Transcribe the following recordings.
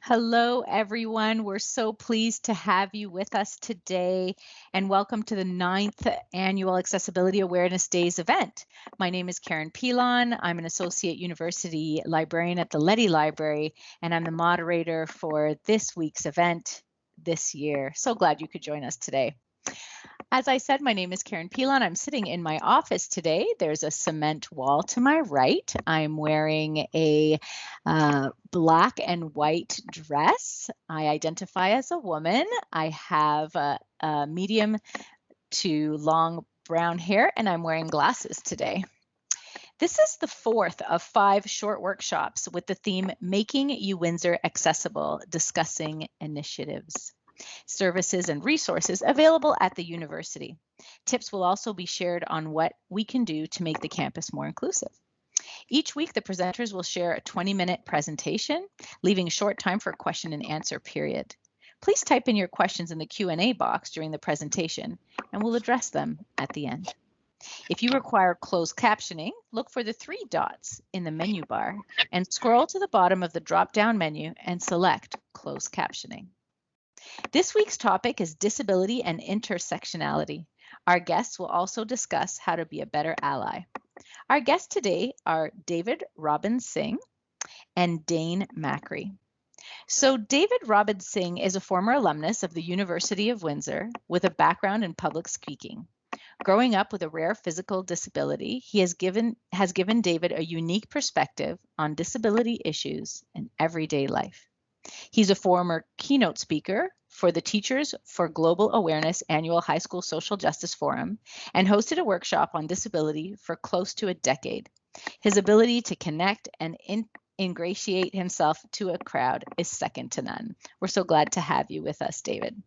Hello, everyone. We're so pleased to have you with us today, and welcome to the 9th Annual Accessibility Awareness Days event. My name is Karen Pilon. I'm an Associate University Librarian at the Leddy Library, and I'm the moderator for this week's event this year. So glad you could join us today. As I said, my name is Karen Pilon. I'm sitting in my office today. There's a cement wall to my right. I'm wearing a black and white dress. I identify as a woman. I have a medium to long brown hair, and I'm wearing glasses today. This is the fourth of 5 short workshops with the theme Making UWindsor Accessible, discussing initiatives, services, and resources available at the university. Tips will also be shared on what we can do to make the campus more inclusive. Each week, the presenters will share a 20-minute presentation, leaving a short time for a question and answer period. Please type in your questions in the Q&A box during the presentation, and we'll address them at the end. If you require closed captioning, look for the 3 dots in the menu bar and scroll to the bottom of the drop-down menu and select closed captioning. This week's topic is disability and intersectionality. Our guests will also discuss how to be a better ally. Our guests today are David Robin-Singh and Dane Macri. So David Robin-Singh is a former alumnus of the University of Windsor with a background in public speaking. Growing up with a rare physical disability, he has given David a unique perspective on disability issues in everyday life. He's a former keynote speaker for the Teachers for Global Awareness Annual High School Social Justice Forum and hosted a workshop on disability for close to a decade. His ability to connect and ingratiate himself to a crowd is second to none. We're so glad to have you with us, David.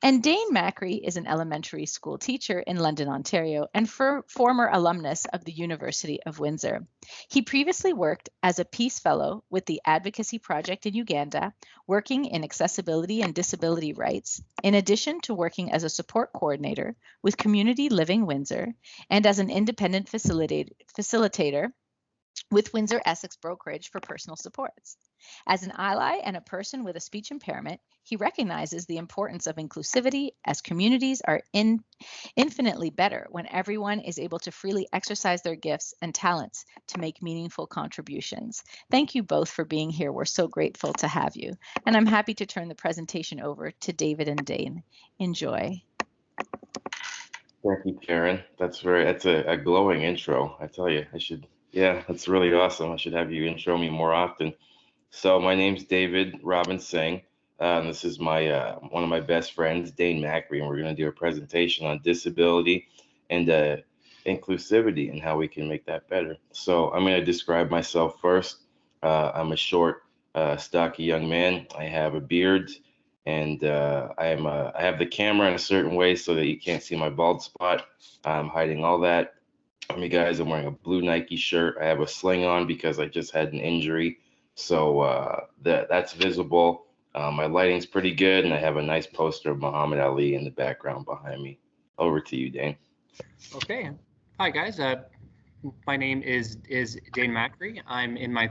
And Dane Macri is an elementary school teacher in London, Ontario, and former alumnus of the University of Windsor. He previously worked as a Peace Fellow with the Advocacy Project in Uganda, working in accessibility and disability rights, in addition to working as a support coordinator with Community Living Windsor and as an independent facilitator with Windsor Essex Brokerage for personal supports. As an ally and a person with a speech impairment, he recognizes the importance of inclusivity as communities are infinitely better when everyone is able to freely exercise their gifts and talents to make meaningful contributions. Thank you both for being here. We're so grateful to have you. And I'm happy to turn the presentation over to David and Dane. Enjoy. Thank you, Karen. That's a glowing intro. I tell you, that's really awesome. I should have you intro me more often. So my name's David Robin-Singh. This is my one of my best friends, Dane Macri, and we're going to do a presentation on disability and inclusivity and how we can make that better. So I'm going to describe myself first. I'm a short, stocky young man. I have a beard, and I have the camera in a certain way so that you can't see my bald spot. I'm hiding all that. You guys, I'm wearing a blue Nike shirt. I have a sling on because I just had an injury, so that's visible. My lighting's pretty good, and I have a nice poster of Muhammad Ali in the background behind me. Over to you, Dane. Okay. Hi, guys. My name is Dane Macri. I'm in my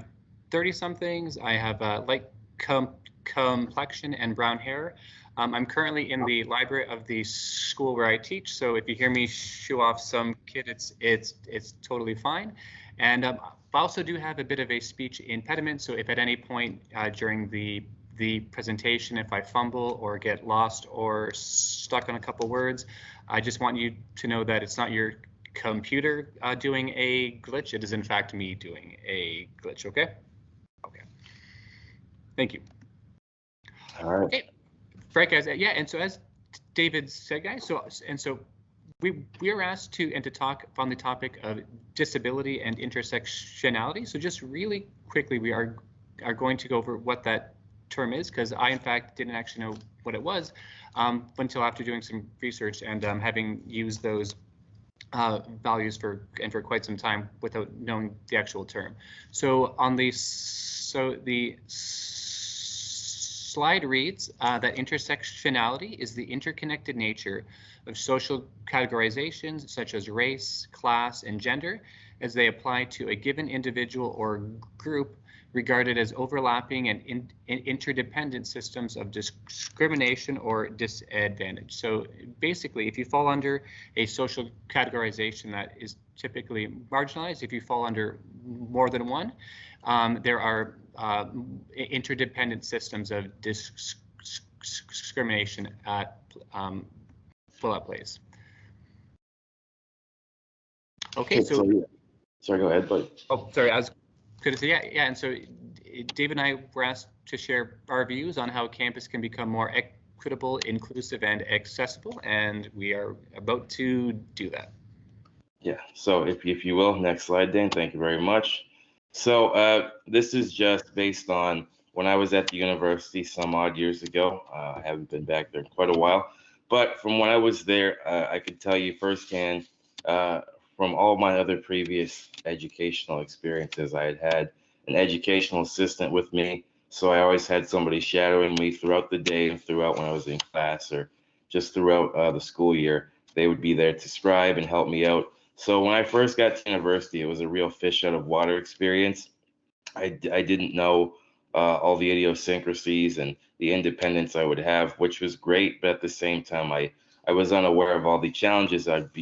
30-somethings. I have a light complexion and brown hair. I'm currently in the library of the school where I teach, so if you hear me shoo off some kid, it's totally fine. And I also do have a bit of a speech impediment, so if at any point during the presentation, if I fumble or get lost or stuck on a couple words, I just want you to know that it's not your computer doing a glitch. It is in fact me doing a glitch. Okay. Thank you. All right. Okay. Right, guys. Yeah, and so as David said, guys, so we are asked to talk on the topic of disability and intersectionality. So just really quickly, we are going to go over what that term is, because I in fact didn't actually know what it was until after doing some research and having used those values for quite some time without knowing the actual term. So the slide reads that intersectionality is the interconnected nature of social categorizations such as race, class, and gender as they apply to a given individual or group regarded as overlapping and interdependent systems of discrimination or disadvantage. So basically, if you fall under a social categorization that is typically marginalized, if you fall under more than one, there are interdependent systems of discrimination at plays. Okay, so sorry, go ahead, but oh, sorry, I was going to say yeah, and so Dave and I were asked to share our views on how campus can become more equitable, inclusive, and accessible, and we are about to do that. Yeah, so if you will, next slide, Dan, thank you very much. So this is just based on when I was at the university some odd years ago. I haven't been back there in quite a while, but from when I was there, I could tell you firsthand from all my other previous educational experiences, I had an educational assistant with me. So I always had somebody shadowing me throughout the day and throughout when I was in class or just throughout the school year. They would be there to scribe and help me out. So when I first got to university, it was a real fish out of water experience. I didn't know all the idiosyncrasies and the independence I would have, which was great. But at the same time, I was unaware of all the challenges I would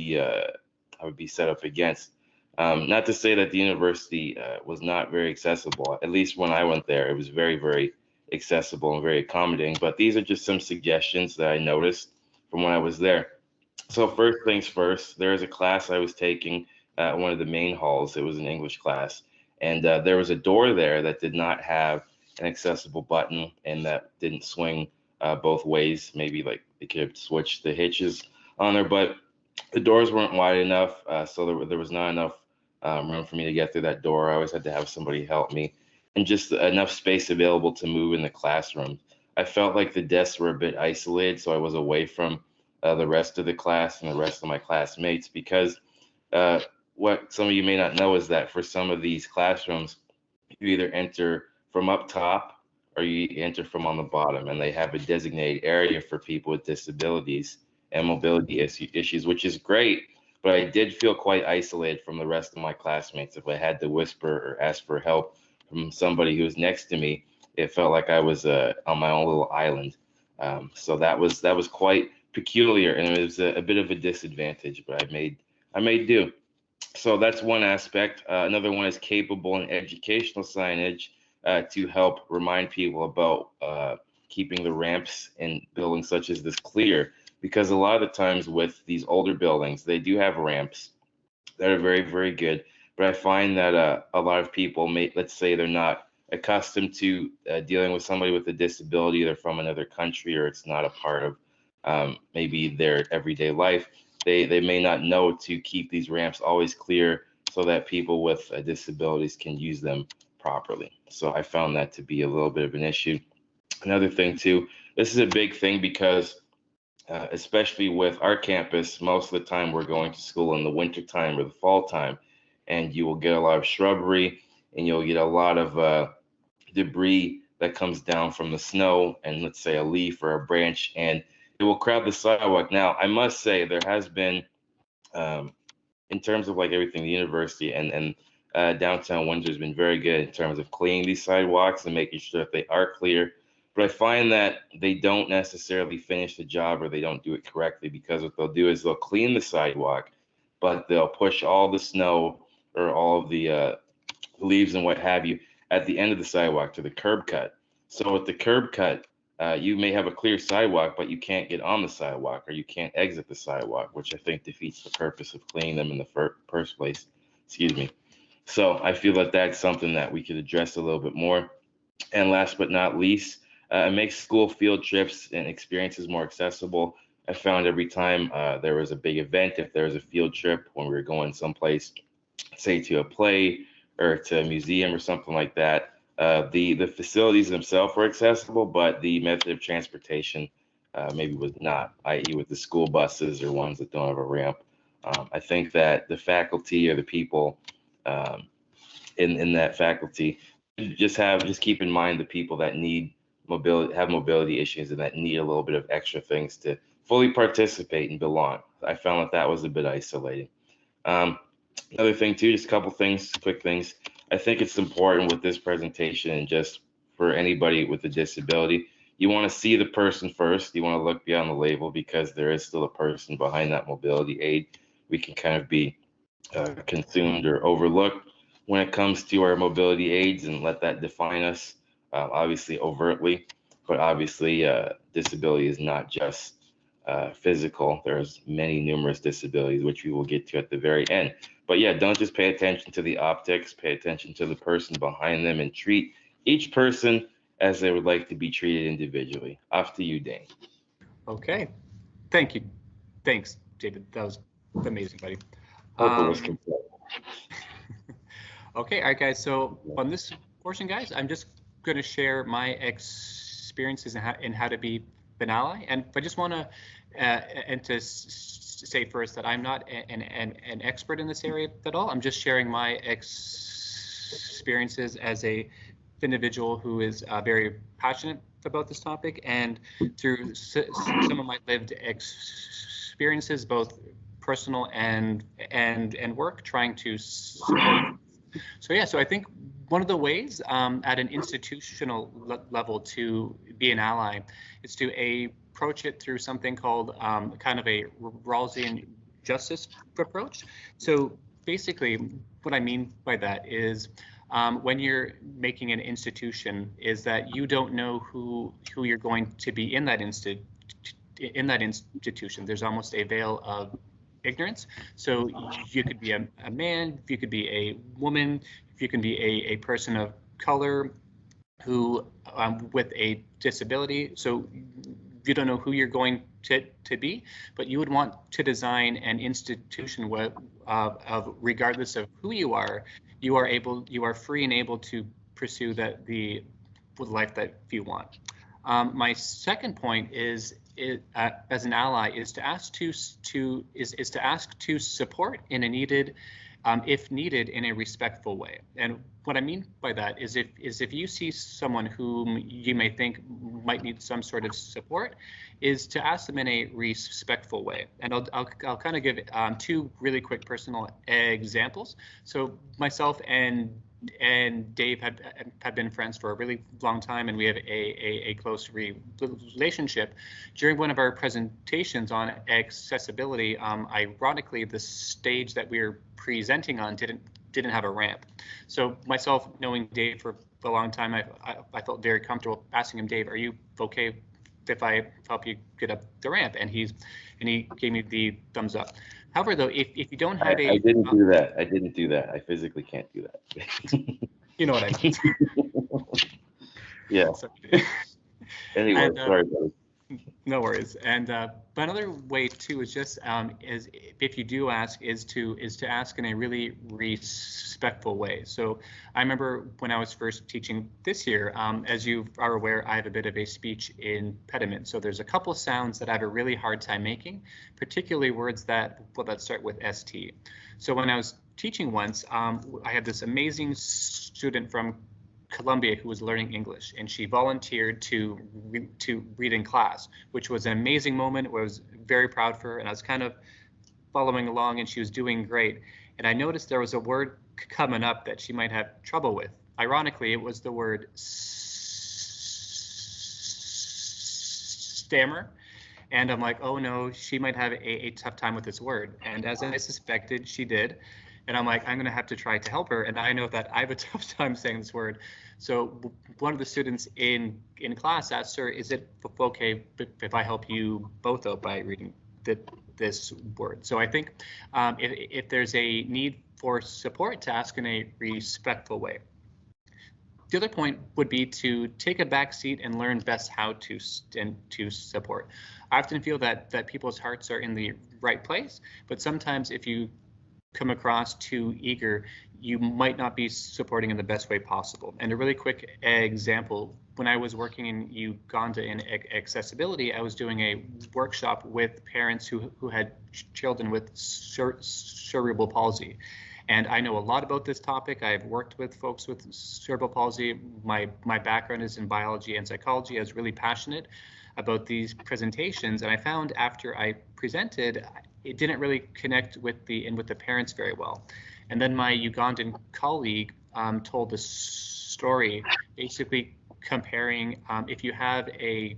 be set up against. Not to say that the university was not very accessible. At least when I went there, it was very, very accessible and very accommodating. But these are just some suggestions that I noticed from when I was there. So first things first, there was a class I was taking at one of the main halls. It was an English class, and there was a door there that did not have an accessible button and that didn't swing both ways. Maybe like they could have switched the hitches on there, but the doors weren't wide enough, so there was not enough room for me to get through that door. I always had to have somebody help me, and just enough space available to move in the classroom. I felt like the desks were a bit isolated, so I was away from the rest of the class and the rest of my classmates because what some of you may not know is that for some of these classrooms, you either enter from up top or you enter from on the bottom, and they have a designated area for people with disabilities and mobility issues, which is great. But I did feel quite isolated from the rest of my classmates. If I had to whisper or ask for help from somebody who was next to me, it felt like I was on my own little island. So that was quite peculiar, and it was a bit of a disadvantage, but I made do. So that's one aspect. Another one is capable and educational signage to help remind people about keeping the ramps in buildings such as this clear, because a lot of the times with these older buildings, they do have ramps that are very, very good. But I find that a lot of people may, let's say they're not accustomed to dealing with somebody with a disability, they're from another country, or it's not a part of maybe their everyday life. They may not know to keep these ramps always clear so that people with disabilities can use them properly. So I found that to be a little bit of an issue. Another thing too, this is a big thing because especially with our campus, most of the time we're going to school in the winter time or the fall time, and you will get a lot of shrubbery and you'll get a lot of debris that comes down from the snow and let's say a leaf or a branch, and it will crowd the sidewalk. Now, I must say there has been, in terms of like everything, the university and downtown Windsor has been very good in terms of cleaning these sidewalks and making sure that they are clear. But I find that they don't necessarily finish the job or they don't do it correctly, because what they'll do is they'll clean the sidewalk, but they'll push all the snow or all of the leaves and what have you at the end of the sidewalk to the curb cut. So with the curb cut, you may have a clear sidewalk, but you can't get on the sidewalk or you can't exit the sidewalk, which I think defeats the purpose of cleaning them in the first place. Excuse me. So I feel that that's something that we could address a little bit more. And last but not least, it makes school field trips and experiences more accessible. I found every time there was a big event, if there was a field trip when we were going someplace, say to a play or to a museum or something like that, the facilities themselves were accessible, but the method of transportation maybe was not, i.e. with the school buses or ones that don't have a ramp. I think that the faculty or the people in that faculty just keep in mind the people that need have mobility issues and that need a little bit of extra things to fully participate and belong. I found that was a bit isolating. Um, Another thing too, just a couple things, quick things. I think it's important with this presentation and just for anybody with a disability, you want to see the person first. You want to look beyond the label because there is still a person behind that mobility aid. We can kind of be consumed or overlooked when it comes to our mobility aids and let that define us, obviously overtly, but obviously disability is not just physical. There's many numerous disabilities, which we will get to at the very end. But yeah, don't just pay attention to the optics, pay attention to the person behind them and treat each person as they would like to be treated individually. Off to you, Dane. Okay, thank you. Thanks, David. That was amazing, buddy. Hope it was complete. Okay, all right, guys. So on this portion, guys, I'm just going to share my experiences in how to be an ally. And I just want to say first that I'm not an expert in this area at all. I'm just sharing my experiences as a individual who is very passionate about this topic, and through some of my lived experiences, both personal and work, trying to support. So yeah, so I think one of the ways at an institutional level to be an ally is to approach it through something called kind of a Rawlsian justice approach. So basically, what I mean by that is when you're making an institution, is that you don't know who you're going to be in that institution. There's almost a veil of ignorance. So you could be a man, you could be a woman, you can be a person of color who with a disability. So you don't know who you're going to be, but you would want to design an institution of regardless of who you are are free and able to pursue the life that you want. My second point is as an ally is to ask to support in a needed, if needed, in a respectful way. And what I mean by that is if you see someone whom you may think might need some sort of support, is to ask them in a respectful way. And I'll kind of give two really quick personal examples. So myself and Dave have been friends for a really long time, and we have a close relationship. During one of our presentations on accessibility, ironically, the stage that we were presenting on didn't have a ramp. So myself, knowing Dave for a long time, I felt very comfortable asking him, Dave, are you okay if I help you get up the ramp? And he gave me the thumbs up. However, though, if you don't have I didn't do that. I didn't do that. I physically can't do that. You know what I mean. Yeah. Anyway, sorry, buddy. No worries. And but another way too is just is if you do ask is to ask in a really respectful way. So I remember when I was first teaching this year, as you are aware, I have a bit of a speech impediment. So there's a couple of sounds that I have a really hard time making, particularly words that start with ST. So when I was teaching once, I had this amazing student from Colombia who was learning English, and she volunteered to read in class, which was an amazing moment. I was very proud for her, and I was kind of following along, and she was doing great. And I noticed there was a word coming up that she might have trouble with. Ironically, it was the word stammer. And I'm like, oh no, she might have a tough time with this word. And as I suspected, she did. And I'm like, I'm going to have to try to help her. And I know that I have a tough time saying this word. So one of the students in class asked her, is it okay if I help you both out by reading this word? So I think if there's a need for support, to ask in a respectful way. The other point would be to take a back seat and learn best how to support. I often feel that people's hearts are in the right place, but sometimes if you come across too eager, you might not be supporting in the best way possible. And a really quick example, when I was working in Uganda in accessibility, I was doing a workshop with parents who had children with cerebral palsy. And I know a lot about this topic. I've worked with folks with cerebral palsy. My background is in biology and psychology. I was really passionate about these presentations. And I found after I presented, it didn't really connect with the parents very well. And then my Ugandan colleague told the story, basically comparing if you have a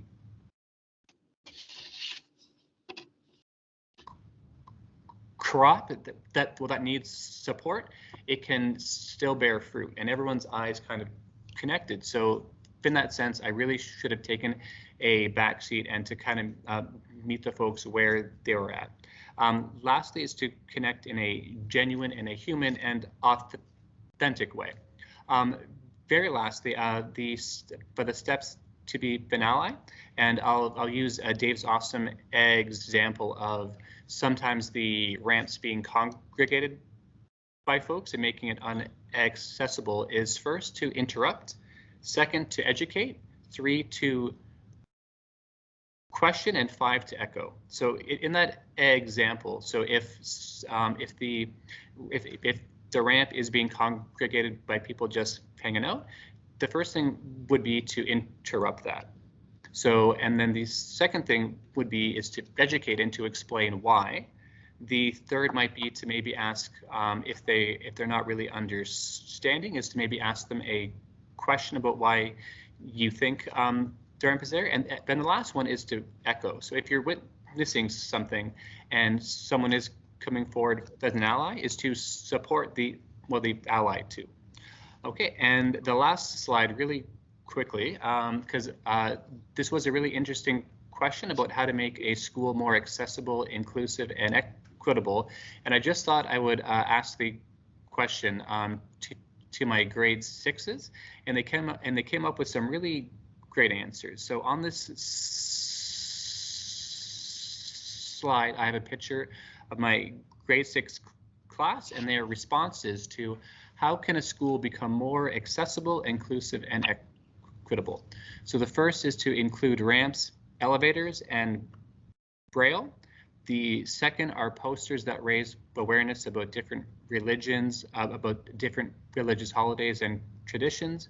crop that needs support, it can still bear fruit, and everyone's eyes kind of connected. So in that sense, I really should have taken a backseat and to kind of meet the folks where they were at. Lastly is to connect in a genuine and a human and authentic way. Very lastly, for the steps to be an ally, and I'll use Dave's awesome example of sometimes the ramps being congregated by folks and making it unaccessible is first to interrupt, second to educate, 3 to question, and 5 to echo. So in that example, so if the ramp is being congregated by people just hanging out, the first thing would be to interrupt that. So, and then the second thing would be is to educate and to explain why. The third might be to maybe ask if they're not really understanding, is to maybe ask them a question about why you think their ramp is there. And then the last one is to echo. So if you're witnessing something and someone is coming forward as an ally, is to support the ally too. Okay, and the last slide really quickly, because this was a really interesting question about how to make a school more accessible, inclusive, and equitable. And I just thought I would ask the question to my grade 6s, and they came up with some really great answers. So on this slide, I have a picture of my grade 6 class and their responses to how can a school become more accessible, inclusive, and equitable. So the first is to include ramps, elevators, and Braille. The second are posters that raise awareness about different religions, about different religious holidays and traditions.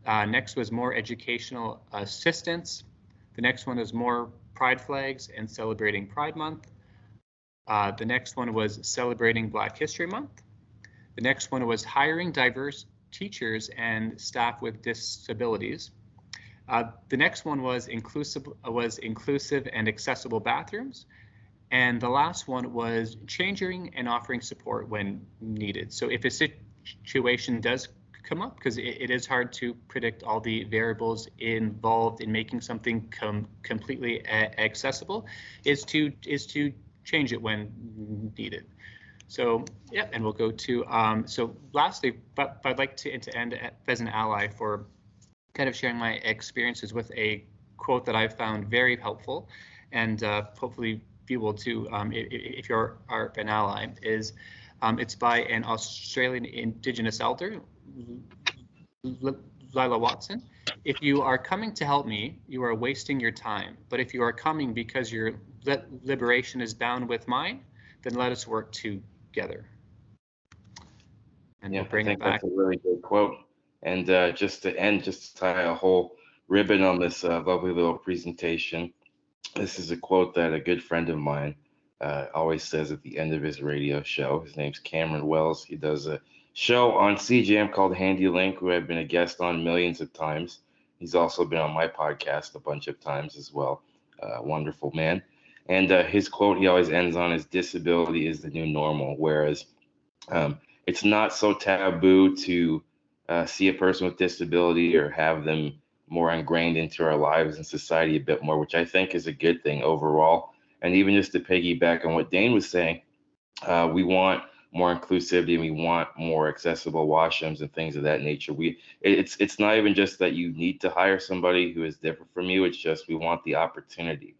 Next was more educational assistance. The next one is more pride flags and celebrating Pride Month. The next one was celebrating Black History Month. The next one was hiring diverse teachers and staff with disabilities. The next one was inclusive and accessible bathrooms. And the last one was changing and offering support when needed. So if a situation does come up, because it is hard to predict all the variables involved in making something completely accessible, is to change it when needed. So yeah, and we'll go to so lastly, but I'd like to end as an ally for kind of sharing my experiences with a quote that I've found very helpful, and hopefully be able to, if you're an ally, is it's by an Australian Indigenous elder, Lila Watson. If you are coming to help me, you are wasting your time. But if you are coming because your liberation is bound with mine, then let us work together. And Yeah, we'll bring I think it back. that's a really good quote. And just to end, just to tie a whole ribbon on this lovely little presentation, this is a quote that a good friend of mine always says at the end of his radio show. His name's Cameron Wells. He does a show on CJAM called Handy Link, who I've been a guest on millions of times. He's also been on my podcast a bunch of times as well. Wonderful man. And his quote he always ends on is disability is the new normal, whereas it's not so taboo to see a person with disability or have them more ingrained into our lives and society a bit more, which I think is a good thing overall. And even just to piggyback on what Dane was saying, we want more inclusivity and we want more accessible washrooms and things of that nature. It's not even just that you need to hire somebody who is different from you. It's just we want the opportunity.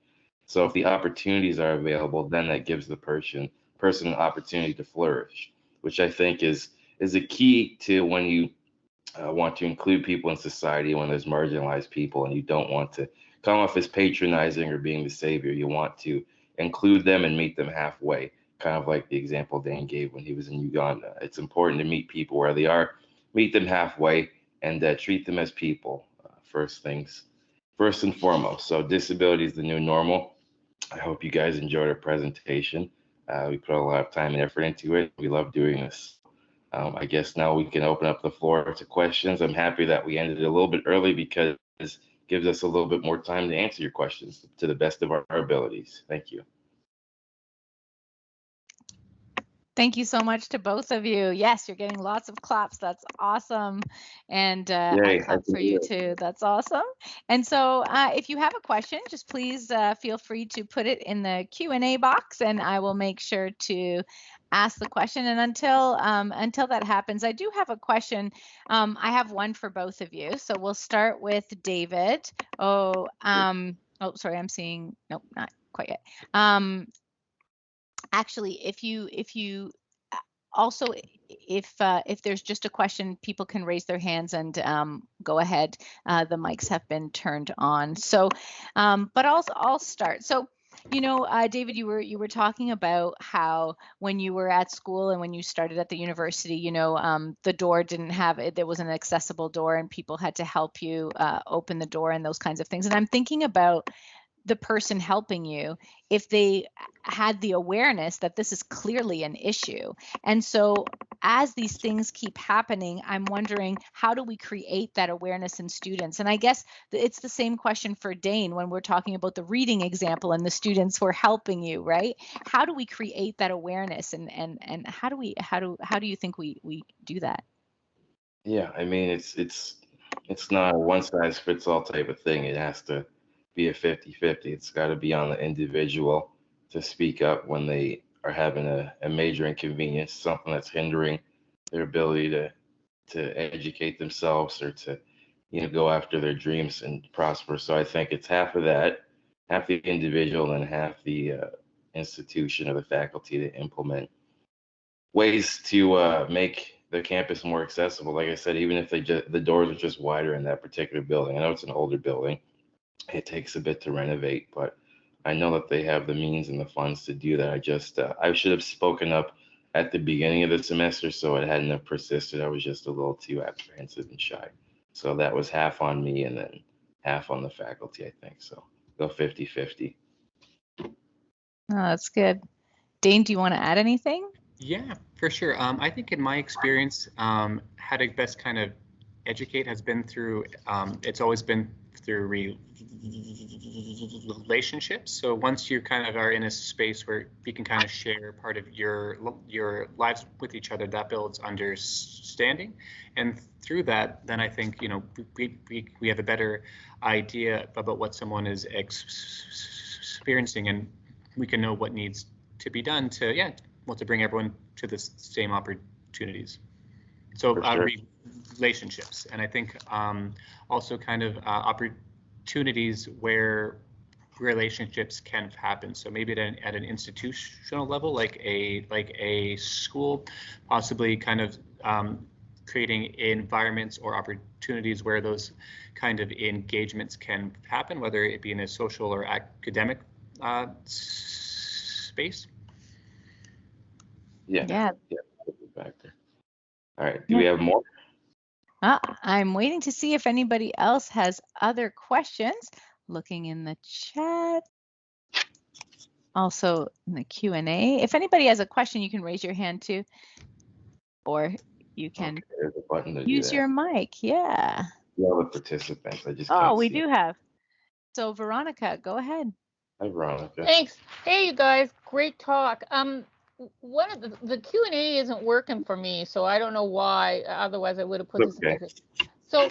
So if the opportunities are available, then that gives the person an opportunity to flourish, which I think is a key to when you want to include people in society, when there's marginalized people and you don't want to come off as patronizing or being the savior. You want to include them and meet them halfway, kind of like the example Dan gave when he was in Uganda. It's important to meet people where they are, meet them halfway, and treat them as people. First and foremost. So disability is the new normal. I hope you guys enjoyed our presentation. We put a lot of time and effort into it. We love doing this. I guess now we can open up the floor to questions. I'm happy that we ended a little bit early because it gives us a little bit more time to answer your questions to the best of our abilities. Thank you. Thank you so much to both of you. Yes, you're getting lots of claps. That's awesome. And I clap for you too. That's awesome. And so if you have a question, just please feel free to put it in the Q&A box and I will make sure to ask the question. And until that happens, I do have a question. I have one for both of you. So we'll start with David. Oh, sorry, I'm seeing, nope, not quite yet. Actually, if you also, if there's just a question, people can raise their hands and go ahead. The mics have been turned on. So, but I'll start. So, you know, David, you were talking about how when you were at school and when you started at the university, you know, the door didn't have it. There was an accessible door, and people had to help you open the door and those kinds of things. And I'm thinking about the person helping you if they had the awareness that this is clearly an issue. And so as these things keep happening, I'm wondering, how do we create that awareness in students? And I guess it's the same question for Dane when we're talking about the reading example and the students who are helping you, right? How do we create that awareness, and how do you think we do that? Yeah, I mean, it's not a one size fits all type of thing. It has to be a 50-50. It's got to be on the individual to speak up when they are having a major inconvenience, something that's hindering their ability to educate themselves or to, you know, go after their dreams and prosper. So I think it's half of that, half the individual and half the institution or the faculty to implement ways to make the campus more accessible. Like I said, even if the doors are just wider in that particular building. I know it's an older building. It takes a bit to renovate, but I know that they have the means and the funds to do that. I should have spoken up at the beginning of the semester, so it hadn't have persisted. I was just a little too apprehensive and shy. So that was half on me and then half on the faculty, I think. So go 50-50. Oh, that's good. Dane, do you want to add anything? Yeah, for sure. I think in my experience, how to best kind of educate has been through, it's always been through relationships. So once you kind of are in a space where you can kind of share part of your lives with each other, that builds understanding. And through that, then I think, you know, we have a better idea about what someone is experiencing, and we can know what needs to be done to, yeah, well, to bring everyone to the same opportunities. So sure. Relationships, and I think also kind of opportunities where relationships can happen. So maybe at an institutional level, like a school, possibly kind of creating environments or opportunities where those kind of engagements can happen, whether it be in a social or academic space. Yeah. Back there. All right. Do we have more? I'm waiting to see if anybody else has other questions. Looking in the chat. Also in the Q&A. If anybody has a question, you can raise your hand too. Or you can there's a button to use your mic. Yeah. We have the participants. I just can't see. Do have. So Veronica, go ahead. Hi, Veronica. Thanks. Hey, you guys. Great talk. One of the Q&A isn't working for me, so I don't know why. Otherwise, I would have put this in my. So,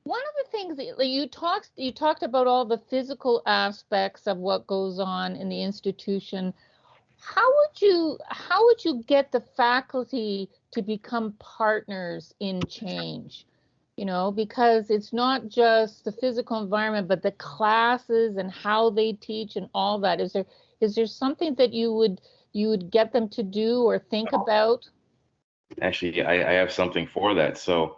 one of the things that you talked about all the physical aspects of what goes on in the institution. How would you get the faculty to become partners in change? You know, because it's not just the physical environment, but the classes and how they teach and all that. Is there something that you would get them to do or think about? Actually, I have something for that. So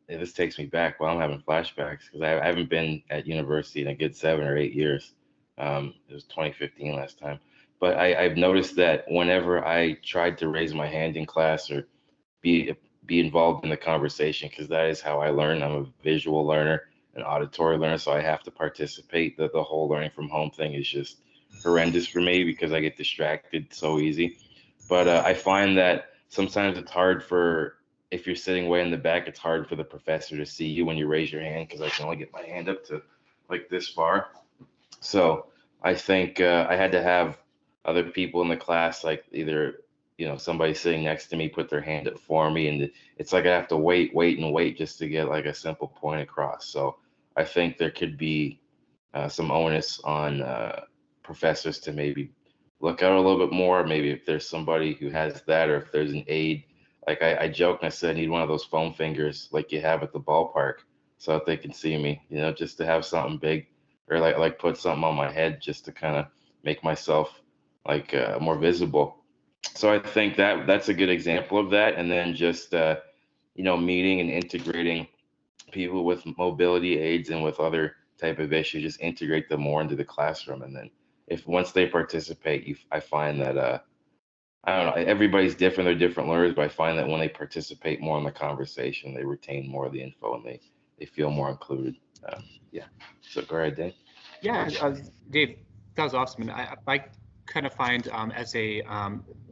this takes me back. Well, I'm having flashbacks because I haven't been at university in a good 7 or 8 years. It was 2015 last time. But I've noticed that whenever I tried to raise my hand in class or be involved in the conversation, because that is how I learn. I'm a visual learner, an auditory learner, so I have to participate. The whole learning from home thing is just horrendous for me because I get distracted so easy. But I find that sometimes it's hard for, if you're sitting way in the back, it's hard for the professor to see you when you raise your hand because I can only get my hand up to like this far. So I think I had to have other people in the class, like either, somebody sitting next to me put their hand up for me, and it's like I have to wait just to get like a simple point across. So I think there could be some onus on professors to maybe look out a little bit more. Maybe if there's somebody who has that, or if there's an aide. Like I joked and I said, I need one of those foam fingers like you have at the ballpark so that they can see me, just to have something big, or like put something on my head just to kind of make myself like more visible. So I think that's a good example of that. And then just meeting and integrating people with mobility aids and with other type of issues, just integrate them more into the classroom. And then if once they participate, I find that I don't know, everybody's different, they're different learners, but I find that when they participate more in the conversation, they retain more of the info and they feel more included. Yeah. So go ahead, Dave. Yeah, Dave, that was awesome. And I kind of find as a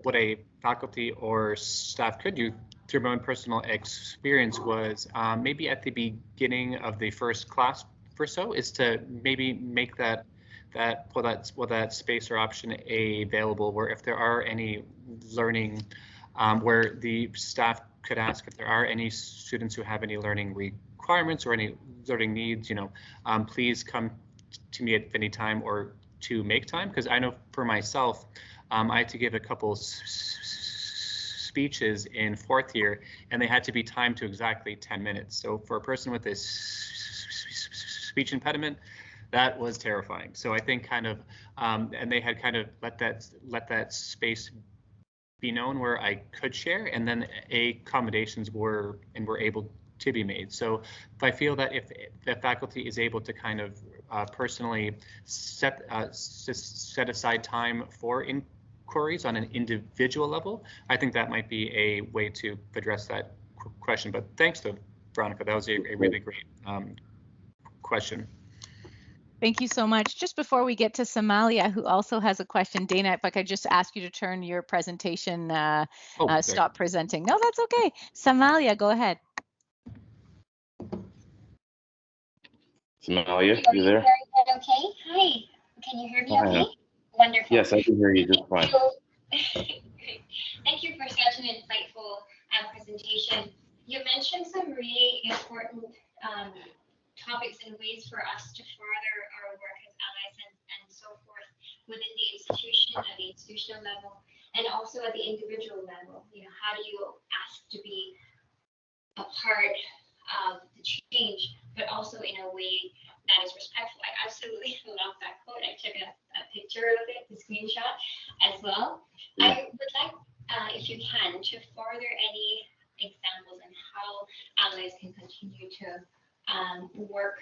what a faculty or staff could do through my own personal experience was maybe at the beginning of the first class or so is to maybe make that space or option available, where if there are any learning where the staff could ask if there are any students who have any learning requirements or any learning needs, please come to me at any time or to make time, because I know for myself, I had to give a couple speeches in fourth year, and they had to be timed to exactly 10 minutes. So for a person with this speech impediment, that was terrifying. So I think kind of, and they had kind of let that space be known where I could share, and then accommodations were able to be made. So if I feel that if the faculty is able to kind of personally set aside time for inquiries on an individual level, I think that might be a way to address that question. But thanks to Veronica, that was a really great question. Thank you so much. Just before we get to Somalia, who also has a question, Dana, if I could just ask you to turn your presentation, stop presenting. No, that's okay. Somalia, go ahead. Somalia, you there? Okay. Hi. Can you hear me okay? Wonderful. Yes, I can hear you just fine. Great. Thank you for such an insightful presentation. You mentioned some really important topics and ways for us to further our work as allies and so forth within the institution, at the institutional level, and also at the individual level. How do you ask to be a part of the change, but also in a way that is respectful? I absolutely love that quote. I took a picture of it, the screenshot as well. Yeah. I would like, if you can, to further any examples on how allies can continue to work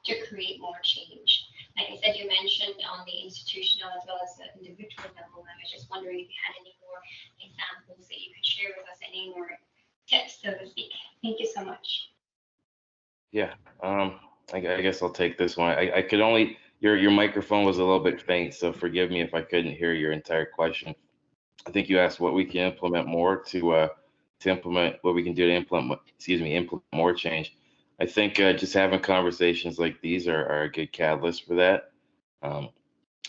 to create more change. Like I said, you mentioned on the institutional as well as the individual level. I was just wondering if you had any more examples that you could share with us, any more tips, so to speak. Thank you so much. Yeah, I guess I'll take this one. I could only, your microphone was a little bit faint, so forgive me if I couldn't hear your entire question. I think you asked what we can implement more to implement, what we can do to implement more change. I think just having conversations like these are a good catalyst for that.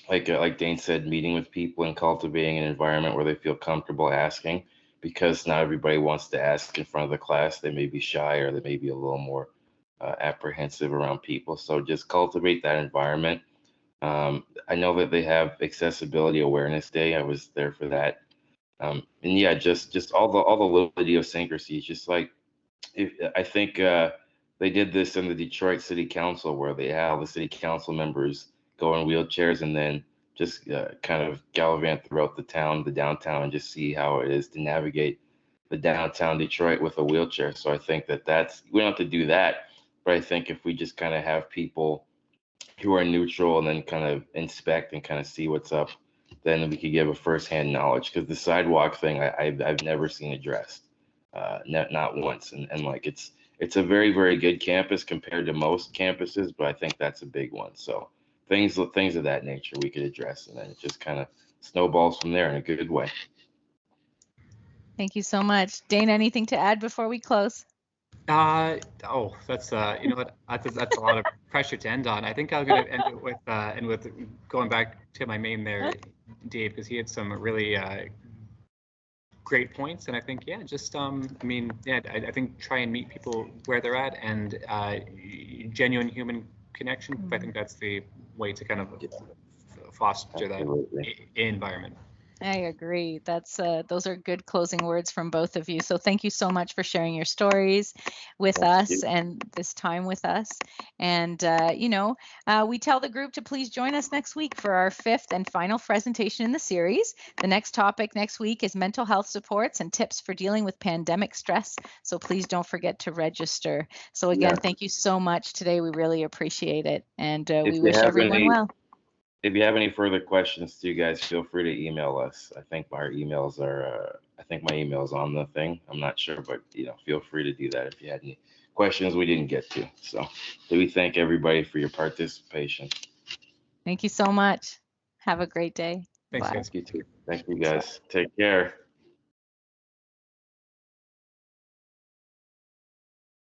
Like Dane said, meeting with people and cultivating an environment where they feel comfortable asking, because not everybody wants to ask in front of the class. They may be shy, or they may be a little more apprehensive around people. So just cultivate that environment. I know that they have Accessibility Awareness Day. I was there for that. And yeah, just all the little idiosyncrasies. Just like, I think they did this in the Detroit City Council, where they had all the city council members go in wheelchairs and then just kind of gallivant throughout the downtown, and just see how it is to navigate the downtown Detroit with a wheelchair. So I think we don't have to do that, but I think if we just kind of have people who are neutral and then kind of inspect and kind of see what's up, then we could give a firsthand knowledge. Because the sidewalk thing, I've never seen addressed, not once. And like it's a very, very good campus compared to most campuses, but I think that's a big one. So things of that nature we could address, and then it just kind of snowballs from there in a good way. Thank you so much. Dane, anything to add before we close? Oh, that's you know what, that's a lot of pressure to end on. I think I'm gonna end it with going back to my main there, Dave, because he had some really great points, and I think just I mean, I think try and meet people where they're at, and genuine human connection. I think that's the way to kind of foster that environment. I agree. That's those are good closing words from both of you. So thank you so much for sharing your stories with us and this time with us. And we tell the group to please join us next week for our 5th and final presentation in the series. The next topic next week is mental health supports and tips for dealing with pandemic stress. So please don't forget to register. So again, thank you so much today. We really appreciate it, and we wish everyone well. If you have any further questions too, guys, feel free to email us. I think our emails are, I think my email is on the thing. I'm not sure, but feel free to do that if you had any questions we didn't get to. So we thank everybody for your participation. Thank you so much. Have a great day. Thanks, Bye. guys. You too. Thank you, guys. Take care.